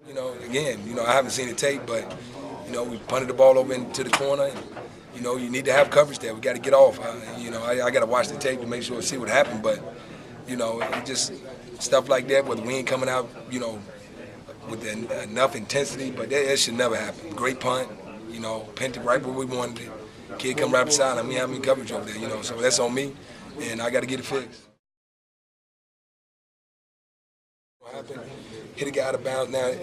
Again, I haven't seen the tape, but, we punted the ball over into the corner. And, you need to have coverage there. We got to get off. I got to watch the tape to make sure, see what happened. But, it just stuff like that where the wind coming out, with enough intensity. But that should never happen. Great punt, pinned it right where we wanted it. Kid come right beside him. We have any coverage over there, so that's on me, and I got to get it fixed. What happened? Hit a guy out of bounds. Now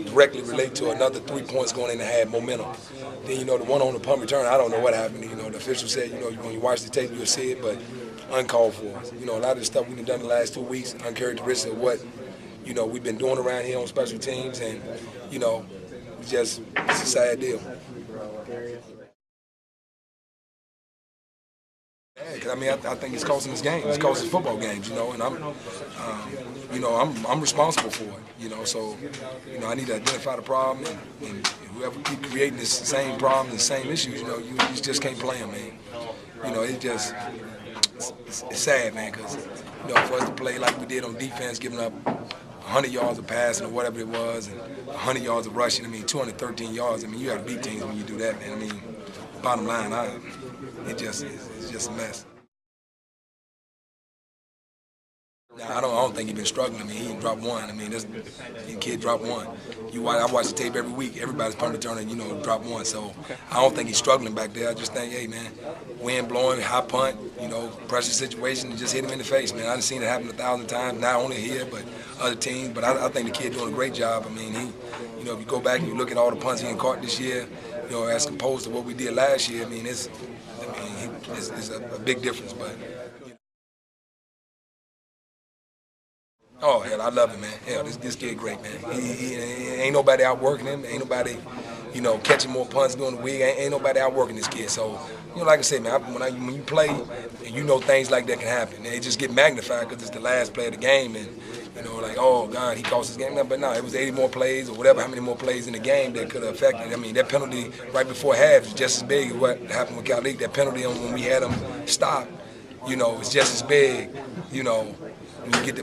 directly relate to another 3 points going in to have momentum. Then the one on the punt return, I don't know what happened. The official said, when you watch the tape, you'll see it, but uncalled for. A lot of the stuff we've done the last 2 weeks, uncharacteristic of what we've been doing around here on special teams, and it's a sad deal. Yeah, 'cause I think it's costing us games. It's costing us football games, and I'm responsible for it, So, I need to identify the problem, and whoever keep creating this same problem, the same issues, you just can't play them, man. It's sad, man, because for us to play like we did on defense, giving up 100 yards of passing or whatever it was, and 100 yards of rushing. 213 yards. You got to beat teams when you do that, man. Bottom line, it's just a mess. Nah, I don't think he's been struggling. He didn't drop one. This kid dropped one. I watch the tape every week. Everybody's punt returning, drop one. So I don't think he's struggling back there. I just think, hey, man, wind blowing, high punt, pressure situation, and just hit him in the face, man. I've seen it happen 1,000 times, not only here, but other teams. But I think the kid doing a great job. If you go back and you look at all the punts he caught this year, as opposed to what we did last year, it's a big difference. But. Oh, hell, I love him, man. Hell, this kid great, man. He ain't nobody outworking him. Ain't nobody, catching more punts during the week. Ain't nobody outworking this kid. So, like I said, man, when you play and things like that can happen, they just get magnified because it's the last play of the game. And, like, oh, God, he cost his game. No, but no, it was 80 more plays or whatever, how many more plays in the game that could have affected. That penalty right before half is just as big as what happened with Cali. That penalty when we had him stop, is just as big, when you get the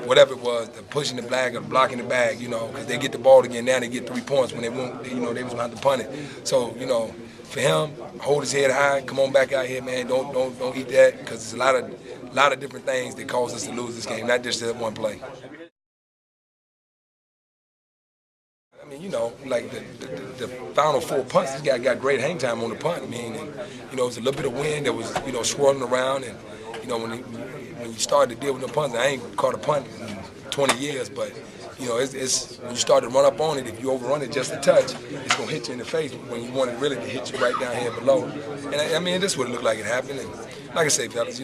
whatever it was, the pushing the flag or blocking the bag, because they get the ball again. Now they get 3 points when they won't, they was going to have to punt it. So, for him, hold his head high, come on back out here, man. Don't eat that, because there's a lot of different things that cause us to lose this game, not just that one play. Like the final 4 punts, this guy got great hang time on the punt. It was a little bit of wind that was, swirling around, and when you start to deal with the punts, I ain't caught a punt in 20 years, but it's when you start to run up on it, if you overrun it just a touch, it's gonna hit you in the face when you want it really to hit you right down here below. And this would look like it happened. And like I say, fellas,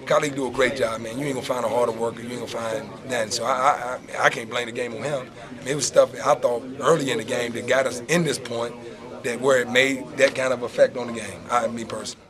colleagues do a great job, man. You ain't gonna find a harder worker. You ain't gonna find nothing. So I can't blame the game on him. It was stuff I thought early in the game that got us in this point, that where it made that kind of effect on the game. Me personally.